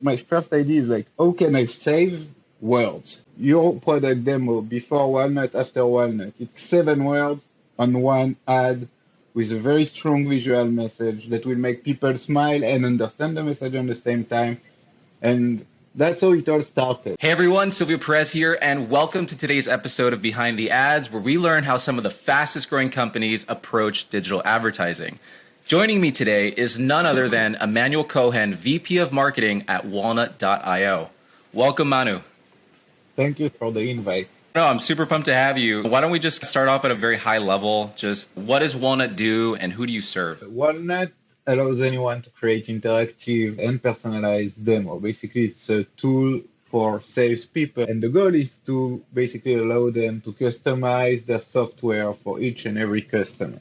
My first idea is like, how can I save words? Your product demo before Walnut, after Walnut. It's 7 words on one ad with a very strong visual message that will make people smile and understand the message at the same time. And that's how it all started. Hey everyone, Silvio Perez here, and welcome to today's episode of Behind the Ads, where we learn how some of the fastest growing companies approach digital advertising. Joining me today is none other than Emmanuel Cohen, VP of Marketing at Walnut.io. Welcome, Manu. Thank you for the invite. No, I'm super pumped to have you. Why don't we just start off at a very high level? Just what does Walnut do and who do you serve? Walnut allows anyone to create interactive and personalized demo. Basically, it's a tool for salespeople, and the goal is to basically allow them to customize their software for each and every customer.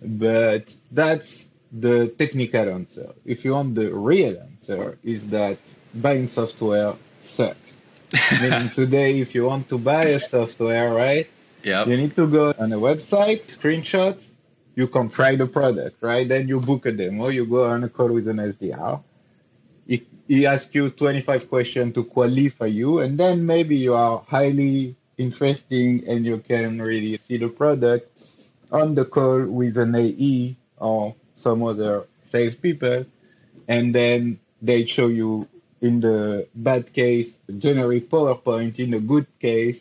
But that's the technical answer. If you want the real answer, is that buying software sucks. Meaning today, if you want to buy a software, right? Yep. You need to go on a website, screenshots, you can try the product, right? Then you book a demo, you go on a call with an SDR. He asks you 25 questions to qualify you, and then maybe you are highly interesting and you can really see the product on the call with an AE or some other salespeople, and then they show you, in the bad case, a generic PowerPoint. In the good case,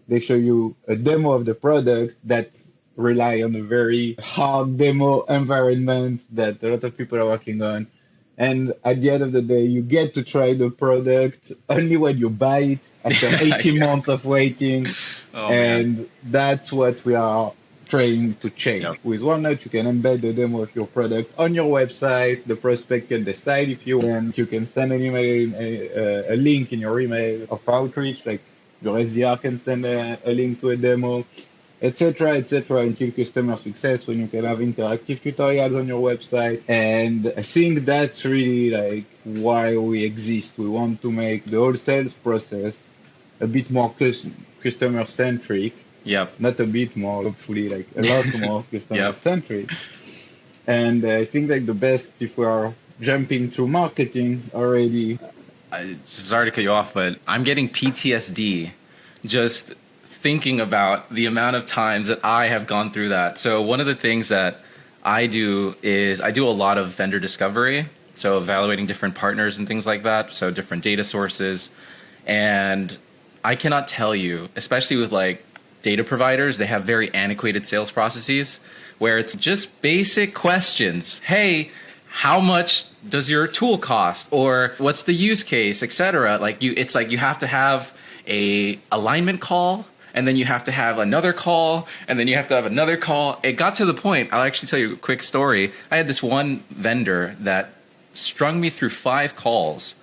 they show you a demo of the product that rely on a very hard demo environment that a lot of people are working on. And at the end of the day, you get to try the product only when you buy it after 18 months of waiting. And that's what we are trying to change. Yep. With Walnut, you can embed the demo of your product on your website. The prospect can decide if you want. You can send an email, a link in your email of outreach, like your SDR can send a link to a demo, etc., until customer success, when you can have interactive tutorials on your website. And I think that's really like why we exist. We want to make the whole sales process a bit more customer centric. Yep. Not a bit more, hopefully, like a lot more customer centric. And I think like the best, if we are jumping to marketing already. Sorry to cut you off, but I'm getting PTSD just thinking about the amount of times that I have gone through that. So one of the things that I do is I do a lot of vendor discovery. So evaluating different partners and things like that. So different data sources. And I cannot tell you, especially with like data providers, they have very antiquated sales processes where it's just basic questions. Hey, how much does your tool cost? Or what's the use case, etc. It's like you have to have a alignment call, and then you have to have another call, and then you have to have another call. It got to the point, I'll actually tell you a quick story. I had this one vendor that strung me through 5 calls.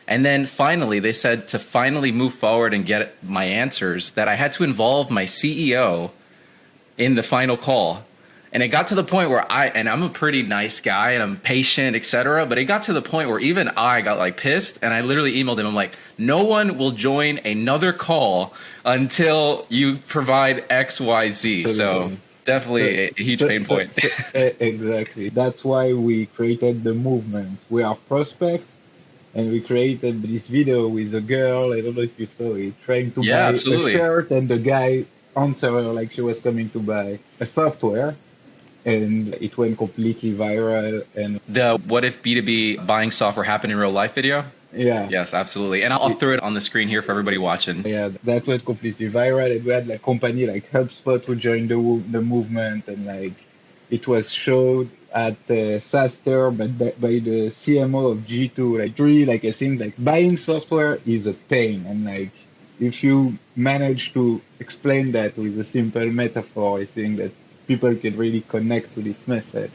And then finally, they said to finally move forward and get my answers, that I had to involve my CEO in the final call. And it got to the point where I'm a pretty nice guy and I'm patient, etc. But it got to the point where even I got like pissed, and I literally emailed him. I'm like, no one will join another call until you provide X, Y, Z. So definitely a huge pain point. Exactly. That's why we created the movement. We are prospects. And we created this video with a girl, I don't know if you saw it, trying to buy a shirt, and the guy answered her like she was coming to buy a software, and it went completely viral. And the what if B2B buying software happened in real life video? Yeah. Yes, absolutely. And I'll throw it on the screen here for everybody watching. Yeah, that went completely viral. And we had like company like HubSpot who joined the movement, and like it was showed at SaaSter, but by the CMO of G2, like really, like I think like buying software is a pain, and like if you manage to explain that with a simple metaphor, I think that people can really connect to this message.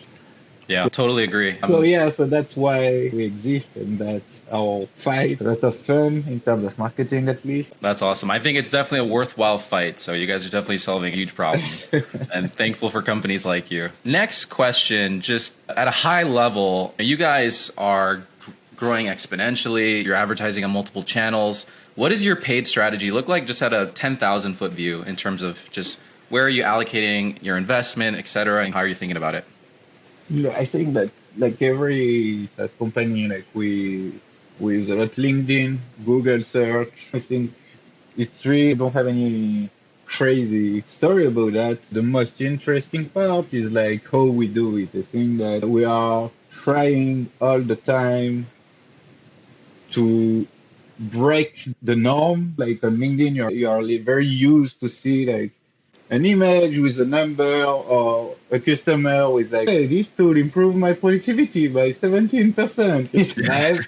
Yeah, totally agree. So that's why we exist, and that's our fight. A lot of fun in terms of marketing, at least. That's awesome. I think it's definitely a worthwhile fight. So you guys are definitely solving a huge problem, and thankful for companies like you. Next question, just at a high level, you guys are growing exponentially. You're advertising on multiple channels. What does your paid strategy look like just at a 10,000 foot view in terms of just where are you allocating your investment, et cetera, and how are you thinking about it? I think that like every SaaS company, like we with a lot LinkedIn, Google search. I think it's really don't have any crazy story about that. The most interesting part is like how we do it. I think that we are trying all the time to break the norm. Like on LinkedIn, you are very used to see like an image with a number or a customer with like, hey, this tool improved my productivity by 17%. It's nice.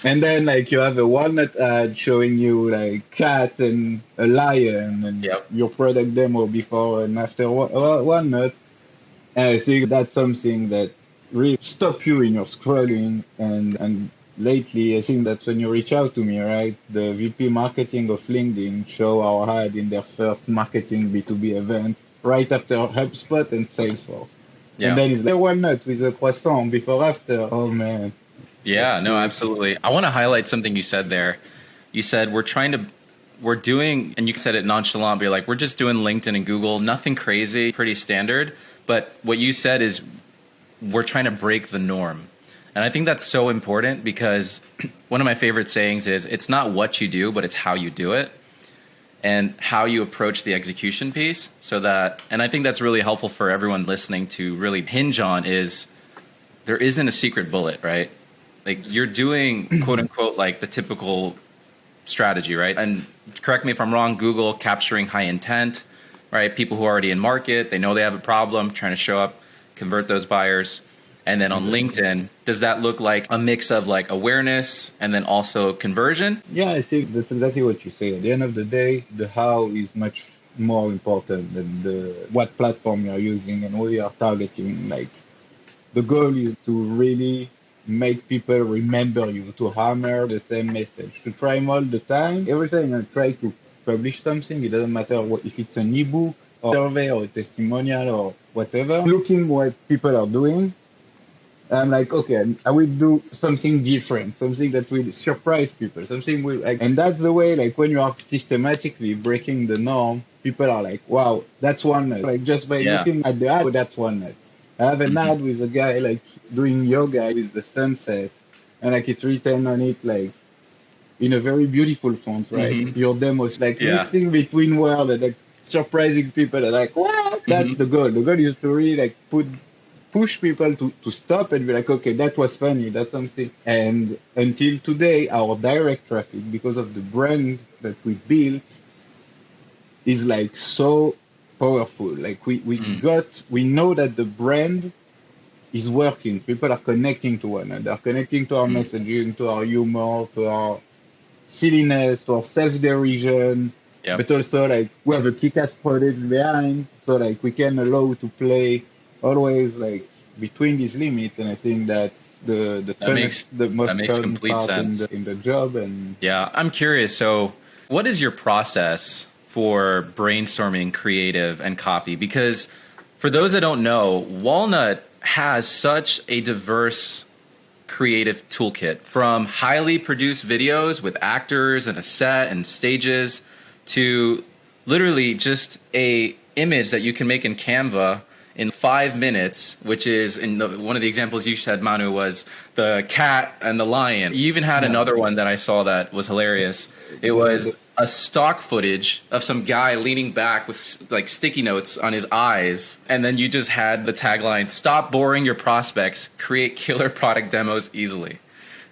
And then like you have a Walnut ad showing you like cat and a lion and Yep. your product demo before and after Walnut. And I think that's something that really stop you in your scrolling. And lately, I think that's when you reach out to me, right? The VP marketing of LinkedIn show our ad in their first marketing B2B event right after HubSpot and Salesforce. Yeah. And then it's like Walnut with a croissant before after. Oh man. Yeah, no, absolutely. I want to highlight something you said there. You said we're doing, and you said it nonchalant, but you're like, we're just doing LinkedIn and Google, nothing crazy, pretty standard. But what you said is we're trying to break the norm. And I think that's so important because one of my favorite sayings is it's not what you do, but it's how you do it and how you approach the execution piece. So that, and I think that's really helpful for everyone listening to really hinge on is there isn't a secret bullet, right? Like you're doing quote unquote like the typical strategy, right? And correct me if I'm wrong, Google capturing high intent, right? People who are already in market, they know they have a problem, trying to show up, convert those buyers. And then on LinkedIn, does that look like a mix of like awareness and then also conversion? Yeah, I think that's exactly what you say. At the end of the day, the how is much more important than the what platform you're using and who you are targeting. Like the goal is to really make people remember you, to hammer the same message, to try them all the time. Every time I try to publish something, it doesn't matter if it's an ebook or survey or a testimonial or whatever, looking what people are doing. I'm like, okay, I will do something different, something that will surprise people, something will like, and that's the way, like when you are systematically breaking the norm, people are like, wow, that's one night. Like just by looking at the ad, that's one night. I have an ad with a guy like doing yoga with the sunset, and like it's written on it like in a very beautiful font, right? Your demo is like mixing between worlds and like surprising people. Are like, what? That's the goal. The goal is to really like push people to stop and be like, okay, that was funny, that's something. And until today, our direct traffic, because of the brand that we built, is like so powerful. Like we know that the brand is working. People are connecting to one another, connecting to our messaging, to our humor, to our silliness, to our self-derision. But also like we have a kick-ass product behind, so like we can allow to play always like between these limits, and I think that's the most fun part in the job. And yeah, I'm curious. So, what is your process for brainstorming creative and copy? Because for those that don't know, Walnut has such a diverse creative toolkit, from highly produced videos with actors and a set and stages to literally just a image that you can make in Canva in 5 minutes, which is one of the examples you said, Manu, was the cat and the lion. You even had another one that I saw that was hilarious. It was a stock footage of some guy leaning back with like sticky notes on his eyes. And then you just had the tagline, "Stop boring your prospects, create killer product demos easily."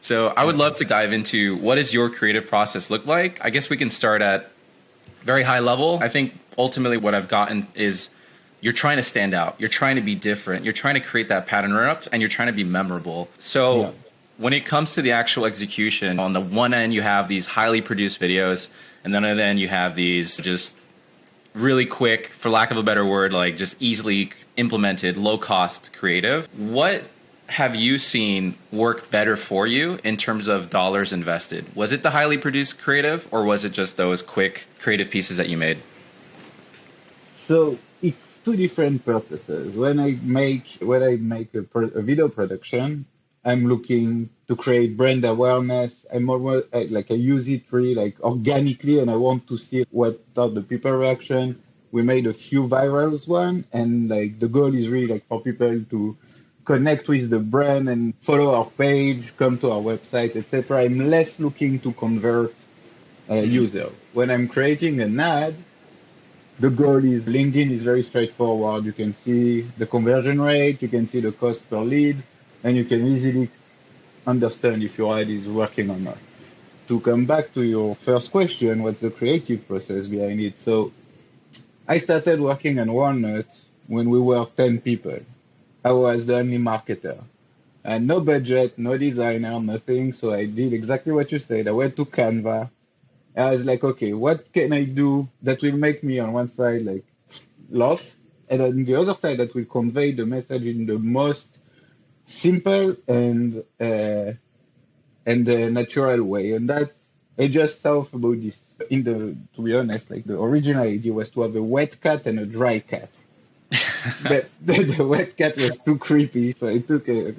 So I would love to dive into what does your creative process look like? I guess we can start at very high level. I think ultimately what I've gotten is you're trying to stand out. You're trying to be different. You're trying to create that pattern interrupt, and you're trying to be memorable. So when it comes to the actual execution, on the one end, you have these highly produced videos, and then on the other end, you have these just really quick, for lack of a better word, like just easily implemented, low cost creative. What have you seen work better for you in terms of dollars invested? Was it the highly produced creative, or was it just those quick creative pieces that you made? So it's two different purposes. When I make a video production, I'm looking to create brand awareness. I use it really like organically, and I want to see what are the people reaction. We made a few virals one, and like the goal is really like for people to connect with the brand and follow our page, come to our website, etc. I'm less looking to convert users. When I'm creating an ad, the goal is LinkedIn is very straightforward. You can see the conversion rate, you can see the cost per lead, and you can easily understand if your ad is working or not. To come back to your first question, what's the creative process behind it? So I started working on Walnut when we were 10 people. I was the only marketer. And no budget, no designer, nothing. So I did exactly what you said. I went to Canva. I was like, okay, what can I do that will make me on one side like laugh, and on the other side that will convey the message in the most simple and natural way. And that's I just thought about this to be honest, like the original idea was to have a wet cat and a dry cat. But the wet cat was too creepy, so I took a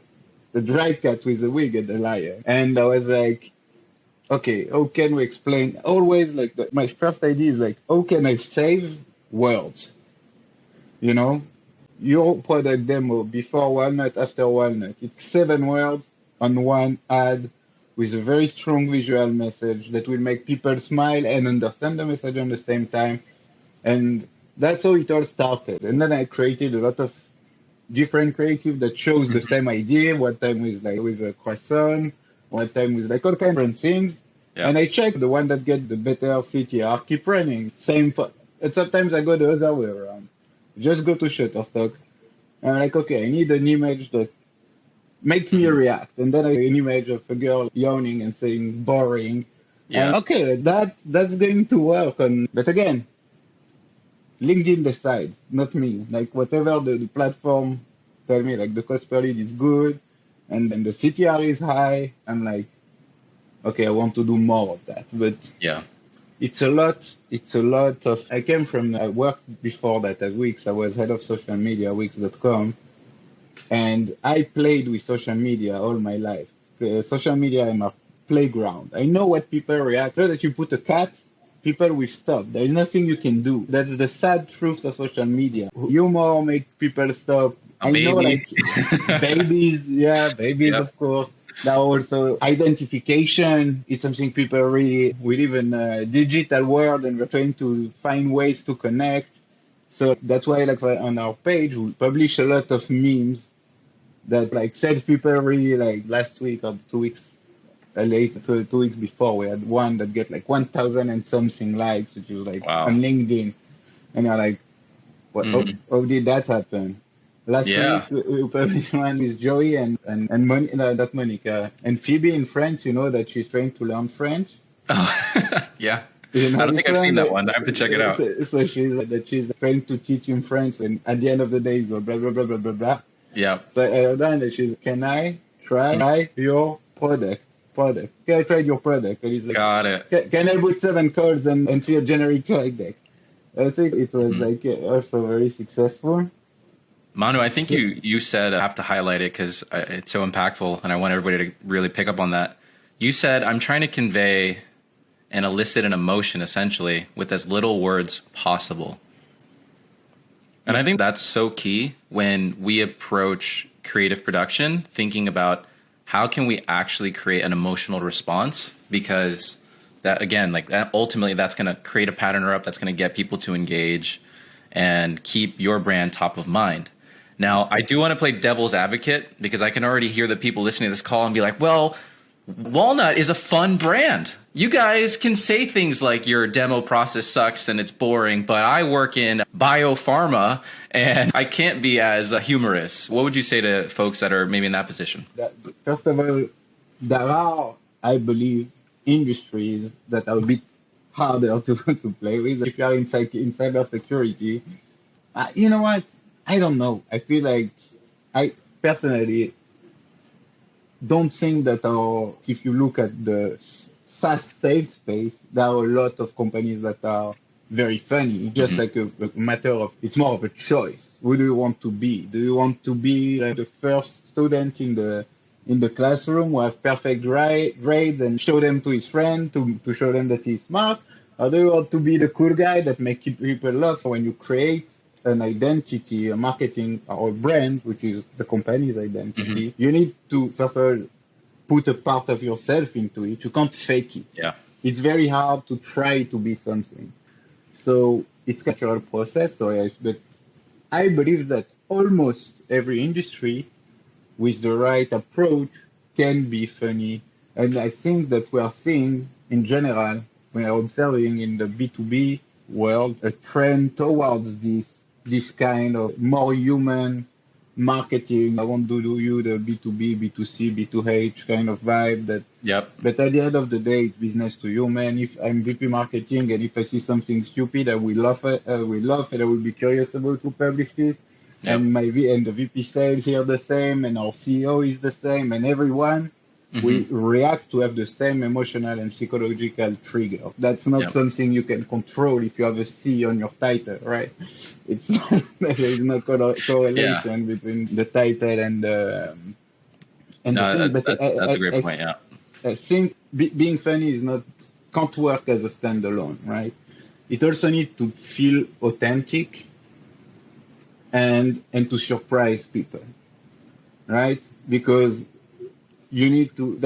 dry cat with a wig and a lion. And I was like, okay, how can we explain? Always like my first idea is like, how can I save words? You know, your product demo before Walnut, after Walnut, it's 7 words on one ad with a very strong visual message that will make people smile and understand the message at the same time. And that's how it all started. And then I created a lot of different creative that shows the same idea. One time with a croissant, one time with like all kinds of different things. Yeah. And I check the one that gets the better CTR, keep running. Same for, and sometimes I go the other way around. Just go to Shutterstock. And I'm like, okay, I need an image that make me react. And then I an image of a girl yawning and saying boring. Yeah. And okay, that's going to work on. But again, LinkedIn decides, not me. Like whatever the platform tell me, like the cost per lead is good and then the CTR is high, I'm like, okay, I want to do more of that. But yeah, it's a lot of, I worked before that at Wix. I was head of social media, Wix.com. And I played with social media all my life. Social media is my playground. I know what people react. That you put a cat, people will stop. There is nothing you can do. That's the sad truth of social media. Humor make people stop. I know, like babies, babies, yep. Of course. Now also identification. It's something people we live in a digital world and we're trying to find ways to connect. So that's why like on our page, we publish a lot of memes that like salespeople really like last week or 2 weeks later, 2 weeks before, we had one that get like 1,000 and something likes, which is like on LinkedIn. And you're like, what, how did that happen? Last week, we published one with Joey and not Monica, and Phoebe in France, you know, that she's trying to learn French. Oh, yeah. You know, I don't think I've seen that one. I have to check it out. So she's trying to teach in French, and at the end of the day, you go blah, blah, blah, blah, blah, blah. Yeah. So I done that. She's, can I try your product? Can I try your product? And he's like, got it. Can I put 7 calls and see a generic slide deck? I think it was like also very successful. Manu, I think you said, I have to highlight it because it's so impactful and I want everybody to really pick up on that. You said, I'm trying to convey and elicit an emotion essentially with as little words possible. And I think that's so key when we approach creative production, thinking about how can we actually create an emotional response? Because that, again, like that, ultimately that's going to create a pattern up that's going to get people to engage and keep your brand top of mind. Now, I do want to play devil's advocate because I can already hear the people listening to this call and be like, well, Walnut is a fun brand. You guys can say things like your demo process sucks and it's boring, but I work in biopharma and I can't be as humorous. What would you say to folks that are maybe in that position? First of all, there are, I believe, industries that are a bit harder to play with. If you are in cybersecurity, you know what? I don't know. I feel like I personally don't think that if you look at the SaaS sales space, there are a lot of companies that are very funny. Just like a matter of, it's more of a choice. Who do you want to be? Do you want to be like the first student in the classroom who have perfect grades and show them to his friend to show them that he's smart? Or do you want to be the cool guy that makes people laugh when you create an identity, a marketing or a brand, which is the company's identity, you need to, first of all, put a part of yourself into it. You can't fake it. Yeah. It's very hard to try to be something. So it's a natural process. So yes, but I believe that almost every industry with the right approach can be funny. And I think that we are seeing in general, we are observing in the B2B world, a trend towards this kind of more human marketing. I won't do you the B2B, B2C, B2H kind of vibe that. Yep. But at the end of the day, it's business to human. If I'm VP marketing and if I see something stupid, I will laugh and I will be curious about who published it. Yep. And the VP sales here the same, and our CEO is the same, and everyone we react to have the same emotional and psychological trigger. That's not something you can control if you have a C on your title, right? It's not, there is no correlation between the title and the thing. But that's a great point. Yeah, I think being funny can't work as a standalone, right? It also needs to feel authentic and to surprise people, right? Because you need to,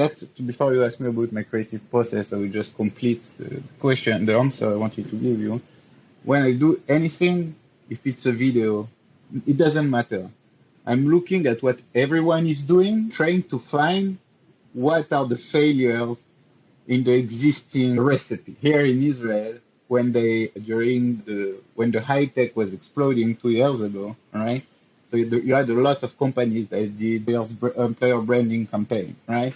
before you ask me about my creative process, I will just complete the answer I wanted to give you. When I do anything, if it's a video, it doesn't matter. I'm looking at what everyone is doing, trying to find what are the failures in the existing recipe. Here in Israel, when the high tech was exploding 2 years ago, right? So you had a lot of companies that did their employer branding campaign, right?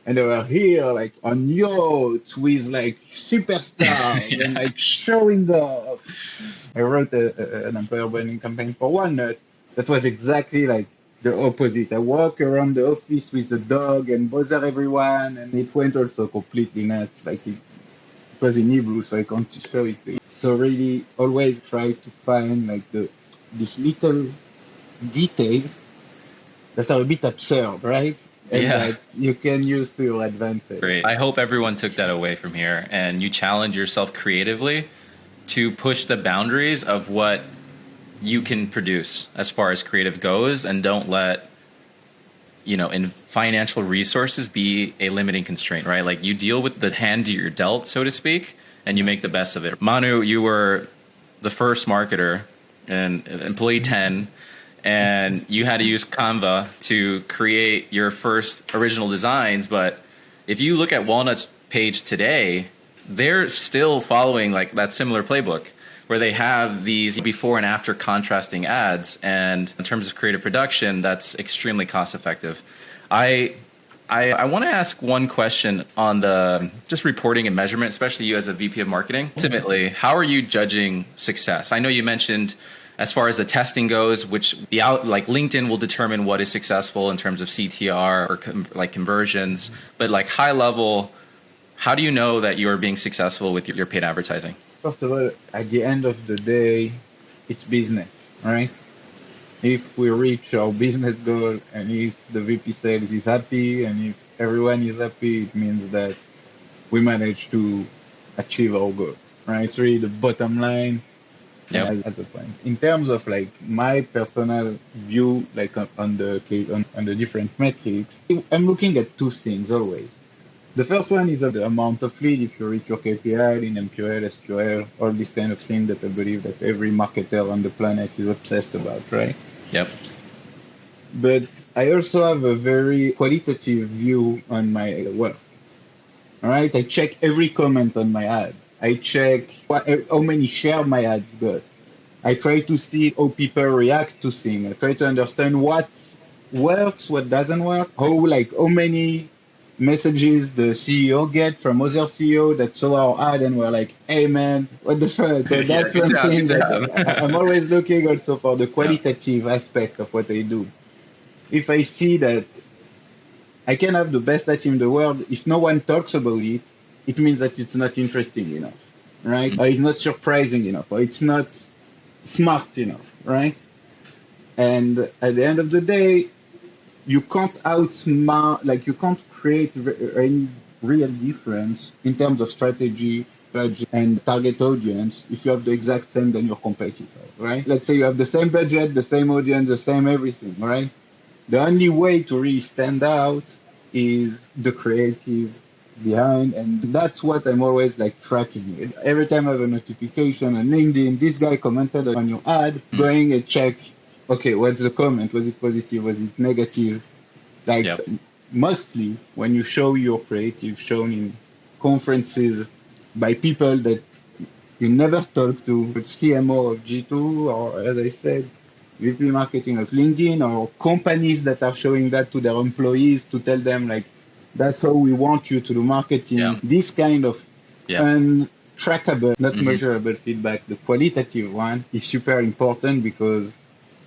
And they were here like on yachts with like superstars and like showing off. I wrote an employer branding campaign for Walnut that was exactly like the opposite. I walk around the office with a dog and bother everyone, and it went also completely nuts. Like it was in Hebrew, so I can't show it to you. So really always try to find like these little details that are a bit absurd, right? And that you can use to your advantage. Great. I hope everyone took that away from here and you challenge yourself creatively to push the boundaries of what you can produce as far as creative goes, and don't let, in financial resources be a limiting constraint, right? Like you deal with the hand you're dealt, so to speak, and you make the best of it. Manu, you were the first marketer and employee 10. And you had to use Canva to create your first original designs. But if you look at Walnut's page today, they're still following like that similar playbook where they have these before and after contrasting ads. And in terms of creative production, that's extremely cost effective. I want to ask one question on the just reporting and measurement, especially you as a VP of marketing. Ultimately, how are you judging success? I know you mentioned as far as the testing goes, which like LinkedIn will determine what is successful in terms of CTR or like conversions, but like high level, how do you know that you are being successful with your paid advertising? First of all, at the end of the day, it's business, right? If we reach our business goal and if the VP sales is happy and if everyone is happy, it means that we managed to achieve our goal, right? It's really the bottom line. At the point. In terms of like my personal view, like on the different metrics, I'm looking at two things always. The first one is the amount of lead, if you reach your KPI in MQL, SQL, all this kind of thing that I believe that every marketer on the planet is obsessed about, right? Yep. But I also have a very qualitative view on my work. All right, I check every comment on my ad. I check how many shares my ads got. I try to see how people react to things. I try to understand what works, what doesn't work, how many messages the CEO get from other CEO that saw our ad and were like, hey man, what the fuck? So that's something that I'm always looking also for the qualitative aspect of what I do. If I see that I can have the best ad in the world, if no one talks about it, it means that it's not interesting enough, right? Or it's not surprising enough, or it's not smart enough, right? And at the end of the day, you can't outsmart, like you can't create any real difference in terms of strategy budget and target audience if you have the exact same than your competitor, right? Let's say you have the same budget, the same audience, the same everything, right? The only way to really stand out is the creative behind, and that's what I'm always like tracking. Every time I have a notification on LinkedIn, this guy commented on your ad, going and check, okay, what's the comment? Was it positive? Was it negative? Like mostly when you show your creative shown in conferences by people that you never talk to, CMO of G2, or as I said, VP marketing of LinkedIn, or companies that are showing that to their employees to tell them like, that's how we want you to do marketing. Yeah. This kind of untrackable, not measurable feedback, the qualitative one, is super important because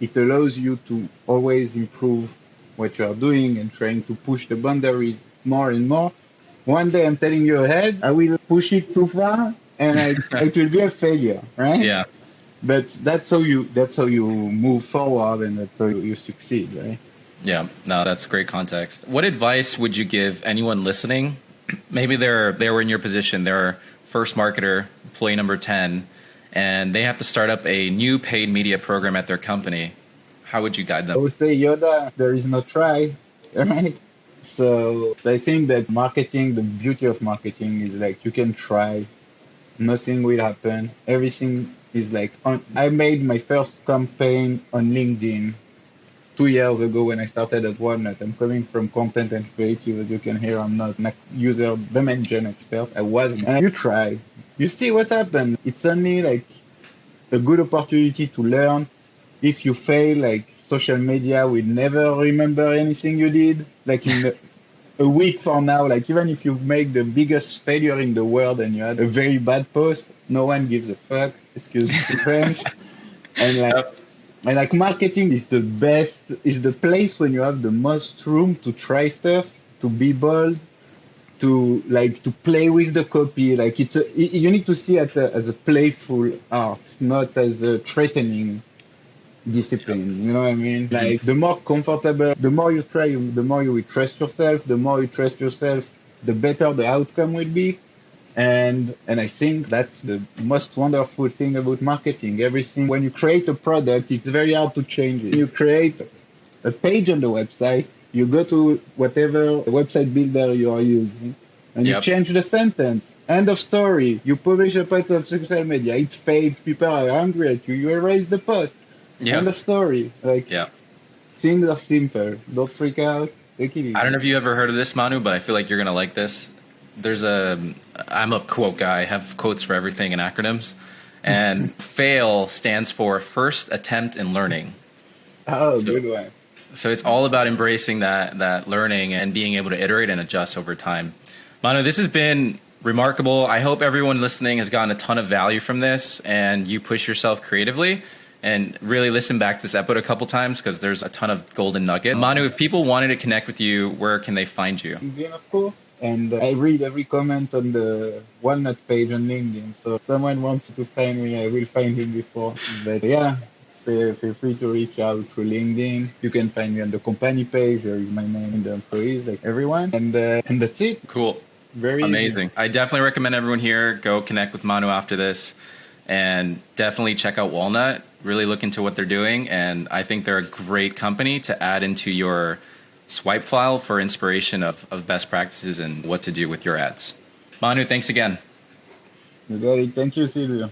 it allows you to always improve what you are doing and trying to push the boundaries more and more. One day I'm telling you ahead, I will push it too far and it will be a failure, right? Yeah. But that's how you move forward, and that's how you succeed, right? Yeah, no, that's great context. What advice would you give anyone listening? Maybe they were in your position, they're first marketer, employee number 10, and they have to start up a new paid media program at their company. How would you guide them? I would say, Yoda, there is no try, right? So I think that marketing, the beauty of marketing is like you can try, nothing will happen. Everything is like, I made my first campaign on LinkedIn 2 years ago when I started at Walnut. I'm coming from content and creative. As you can hear, I'm not a user domain gen expert. I wasn't. And you try, you see what happens. It's only like a good opportunity to learn. If you fail, like social media will never remember anything you did. Like in a week from now, like even if you make the biggest failure in the world and you had a very bad post, no one gives a fuck. Excuse me, French. And like marketing is the best, is the place when you have the most room to try stuff, to be bold, to play with the copy. Like you need to see it as a playful art, not as a threatening discipline. You know what I mean? Like the more comfortable, the more you try, the more you will trust yourself. The more you trust yourself, the better the outcome will be. And I think that's the most wonderful thing about marketing. Everything, when you create a product, it's very hard to change it. You create a page on the website, you go to whatever website builder you are using, and you change the sentence. End of story. You publish a post on social media, it fails, people are angry at you, you erase the post. End of story. Things are simple. Don't freak out. Take it easy. I don't know if you ever heard of this, Manu, but I feel like you're going to like this. I'm a quote guy. I have quotes for everything in acronyms. And FAIL stands for first attempt in learning. Oh, good one. So it's all about embracing that learning and being able to iterate and adjust over time. Manu, this has been remarkable. I hope everyone listening has gotten a ton of value from this and you push yourself creatively and really listen back to this episode a couple times because there's a ton of golden nugget. Manu, if people wanted to connect with you, where can they find you? LinkedIn, of course. And I read every comment on the Walnut page on LinkedIn. So if someone wants to find me, I will find him before. But yeah, feel free to reach out through LinkedIn. You can find me on the company page. There is my name and the employees, like everyone. And that's it. Cool. Very amazing. Easy. I definitely recommend everyone here go connect with Manu after this and definitely check out Walnut. Really look into what they're doing. And I think they're a great company to add into your swipe file for inspiration of best practices and what to do with your ads. Manu, thanks again. You got it. Thank you, Silvio.